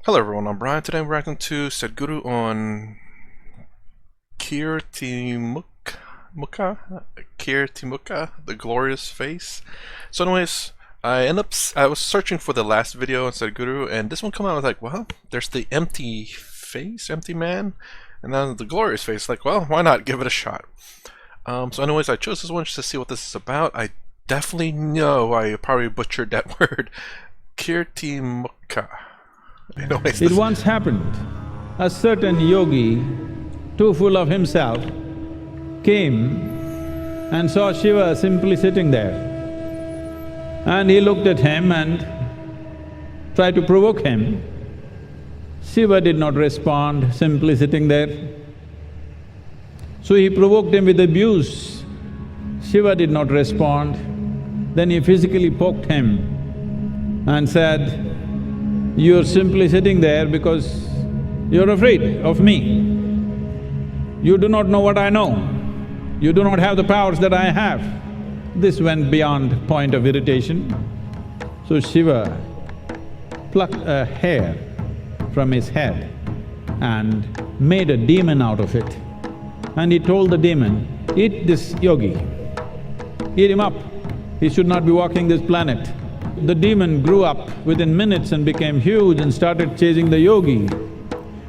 Hello everyone, I'm Brian. Today we're reacting to Sadhguru on Keertimukha, Keertimukha, the glorious face. So anyways, I was searching for the last video on Sadhguru, and this one came out. I was like, well, there's the empty face, empty man, and then the glorious face. Like, well, why not give it a shot? So anyways, I chose this one just to see what this is about. I definitely know I probably butchered that word, Keertimukha. It once happened, a certain yogi, too full of himself, came and saw Shiva simply sitting there. And he looked at him and tried to provoke him. Shiva did not respond, simply sitting there. So he provoked him with abuse. Shiva did not respond. Then he physically poked him and said, "You're simply sitting there because you're afraid of me. You do not know what I know. You do not have the powers that I have." This went beyond point of irritation. So Shiva plucked a hair from his head and made a demon out of it. And he told the demon, "Eat this yogi, eat him up. He should not be walking this planet." The demon grew up within minutes and became huge and started chasing the yogi.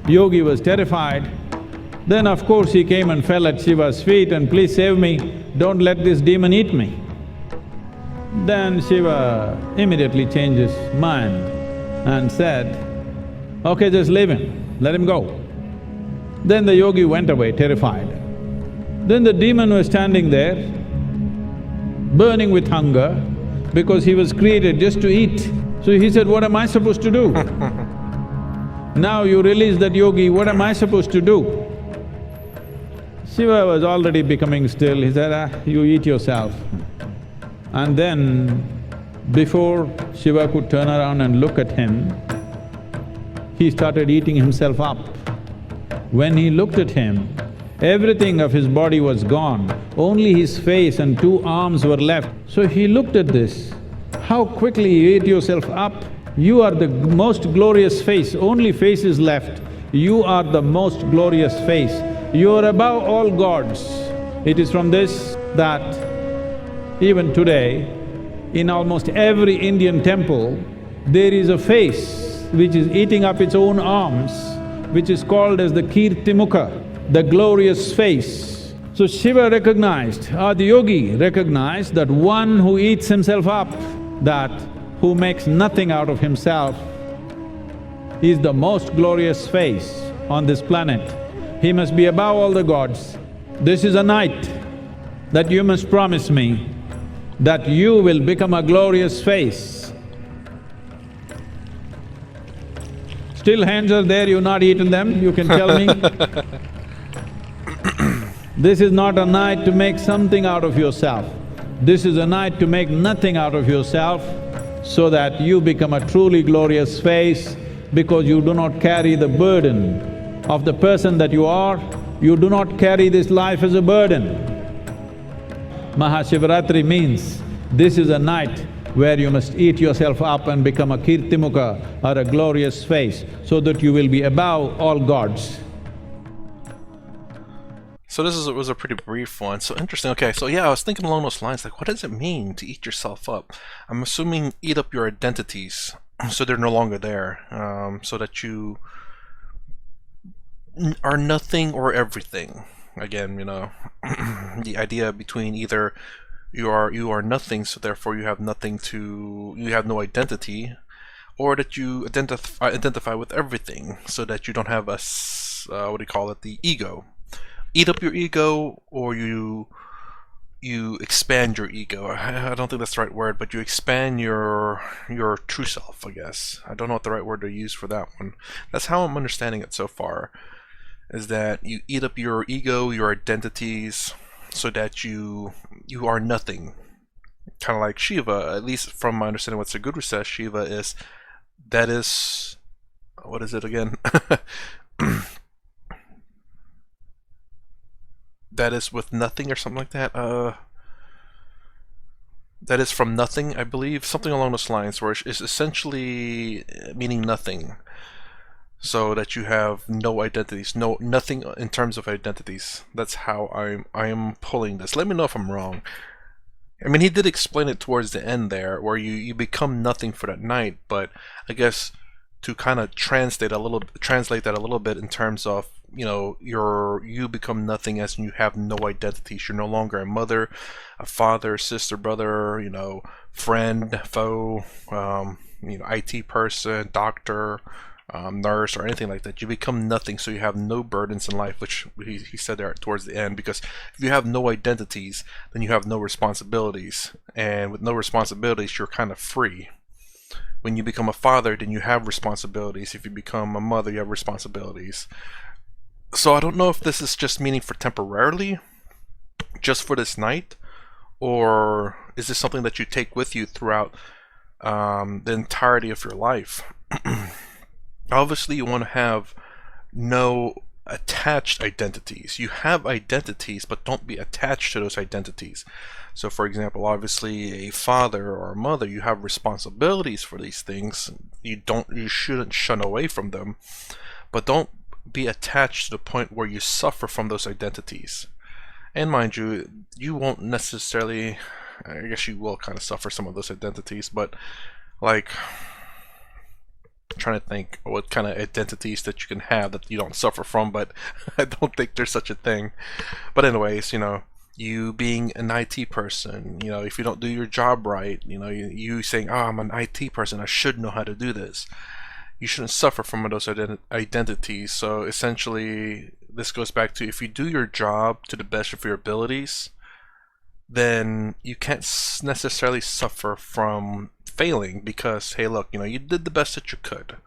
Yogi was terrified. Then of course he came and fell at Shiva's feet and, "Please save me, don't let this demon eat me." Then Shiva immediately changed his mind and said, "Okay, just leave him, let him go." Then the yogi went away terrified. Then the demon was standing there, burning with hunger, because he was created just to eat. So he said, "What am I supposed to do? Now you release that yogi, what am I supposed to do?" Shiva was already becoming still. He said, "You eat yourself." And then, before Shiva could turn around and look at him, he started eating himself up. When he looked at him, everything of his body was gone, only his face and two arms were left. So he looked at this, "How quickly you ate yourself up! You are the most glorious face, only face is left. You are the most glorious face. You are above all gods." It is from this that even today, in almost every Indian temple, there is a face which is eating up its own arms, which is called as the Keertimukha, the glorious face. So Shiva recognized, or the yogi recognized that one who eats himself up, that who makes nothing out of himself, is the most glorious face on this planet. He must be above all the gods. This is a night that you must promise me that you will become a glorious face. Still hands are there, you've not eaten them, you can tell me? This is not a night to make something out of yourself. This is a night to make nothing out of yourself so that you become a truly glorious face, because you do not carry the burden of the person that you are. You do not carry this life as a burden. Mahashivratri means this is a night where you must eat yourself up and become a Keertimukha or a glorious face so that you will be above all gods. So was a pretty brief one. So interesting. Okay, so yeah, I was thinking along those lines, like, what does it mean to eat yourself up? I'm assuming eat up your identities so they're no longer there, so that you are nothing or everything. Again, you know, the idea between either you are nothing, so therefore you have nothing to… you have no identity, or that you identify with everything, so that you don't have a… what do you call it, the ego. Eat up your ego, or you expand your ego. I don't think that's the right word, but you expand your true self, I guess. I don't know what the right word to use for that one. That's how I'm understanding it so far, is that you eat up your ego, your identities, so that you are nothing. Kind of like Shiva, at least from my understanding what Sadhguru says, Shiva is… that is… what is it again? That is with nothing or something like that. That is from nothing, I believe. Something along those lines, where it's essentially meaning nothing. so that you have no identities, nothing in terms of identities. That's how I am pulling this. Let me know if I'm wrong. I mean, he did explain it towards the end there, where you become nothing for that night. But I guess to kind of translate that a little bit in terms of, you become nothing as you have no identities. You're no longer a mother, a father, sister, brother, friend, foe, IT person, doctor, nurse, or anything like that. You become nothing, so you have no burdens in life, which he said there towards the end. Because if you have no identities, then you have no responsibilities, and with no responsibilities, you're kind of free. When you become a father, then you have responsibilities. If you become a mother, you have responsibilities. So I don't know if this is just meaning for temporarily, just for this night, or is this something that you take with you throughout the entirety of your life? Obviously, you want to have no attached identities. You have identities, but don't be attached to those identities. So, for example, obviously, a father or a mother, you have responsibilities for these things. You shouldn't shun away from them, but don't be attached to the point where you suffer from those identities. And mind you, you won't necessarily, I guess you will kind of suffer some of those identities, but like, I'm trying to think what kind of identities that you can have that you don't suffer from, but I don't think there's such a thing. But anyways, you being an IT person, if you don't do your job right, you saying, oh, I'm an IT person, I should know how to do this. You shouldn't suffer from those identities. So essentially, this goes back to, if you do your job to the best of your abilities, then you can't necessarily suffer from failing, because, hey, look, you did the best that you could.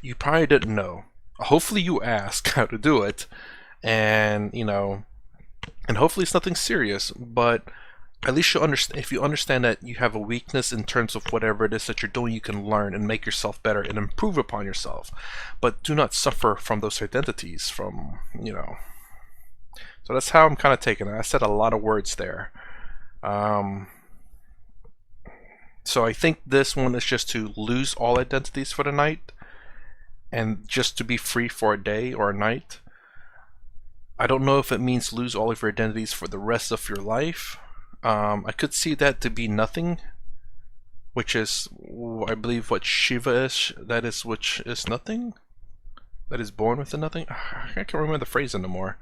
You probably didn't know. Hopefully you ask how to do it, and and hopefully it's nothing serious, but at least you understand. If you understand that you have a weakness in terms of whatever it is that you're doing, you can learn and make yourself better and improve upon yourself. But do not suffer from those identities. So that's how I'm kind of taking it. I said a lot of words there. So I think this one is just to lose all identities for the night, and just to be free for a day or a night. I don't know if it means lose all of your identities for the rest of your life. I could see that to be nothing, which is, I believe, what Shiva is. That is, which is nothing. That is born with the nothing. I can't remember the phrase anymore.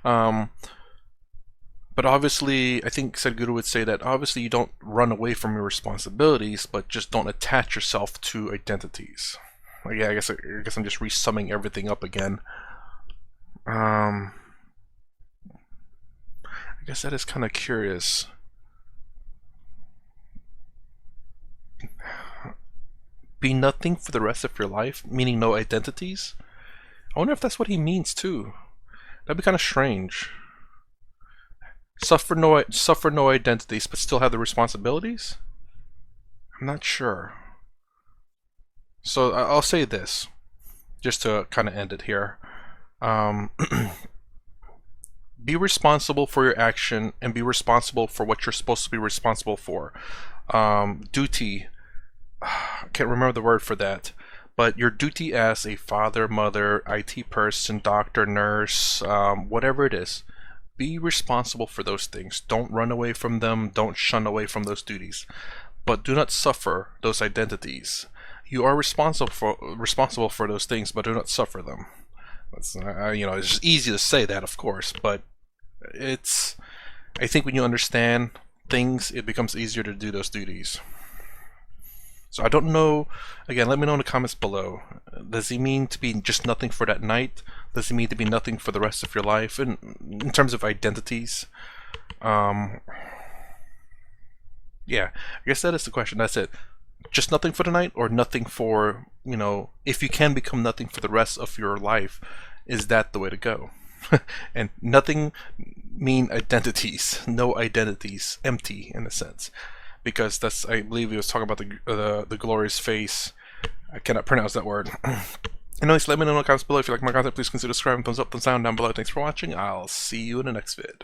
But obviously, I think Sadhguru would say that obviously you don't run away from your responsibilities, but just don't attach yourself to identities. Yeah, I guess I'm just resumming everything up again. I guess that is kind of curious. Be nothing for the rest of your life, meaning no identities? I wonder if that's what he means too. That'd be kind of strange. Suffer no identities, but still have the responsibilities? I'm not sure. So I'll say this, just to kind of end it here. Be responsible for your action, and be responsible for what you're supposed to be responsible for. Duty. I can't remember the word for that, but your duty as a father, mother, IT person, doctor, nurse, whatever it is, be responsible for those things. Don't run away from them. Don't shun away from those duties, but do not suffer those identities. You are responsible for those things, but do not suffer them. That's, it's just easy to say that, of course, but I think when you understand things, it becomes easier to do those duties. So I don't know, again, let me know in the comments below. Does he mean to be just nothing for that night? Does he mean to be nothing for the rest of your life? In terms of identities? Yeah, I guess that is the question. That's it. Just nothing for the night, or nothing for, if you can become nothing for the rest of your life, is that the way to go? And nothing mean identities. No identities. Empty, in a sense. Because that's, I believe he was talking about the glorious face. I cannot pronounce that word. Anyways, let me know in the comments below. If you like my content, please consider subscribing. Thumbs up, thumbs down, down below. Thanks for watching. I'll see you in the next vid.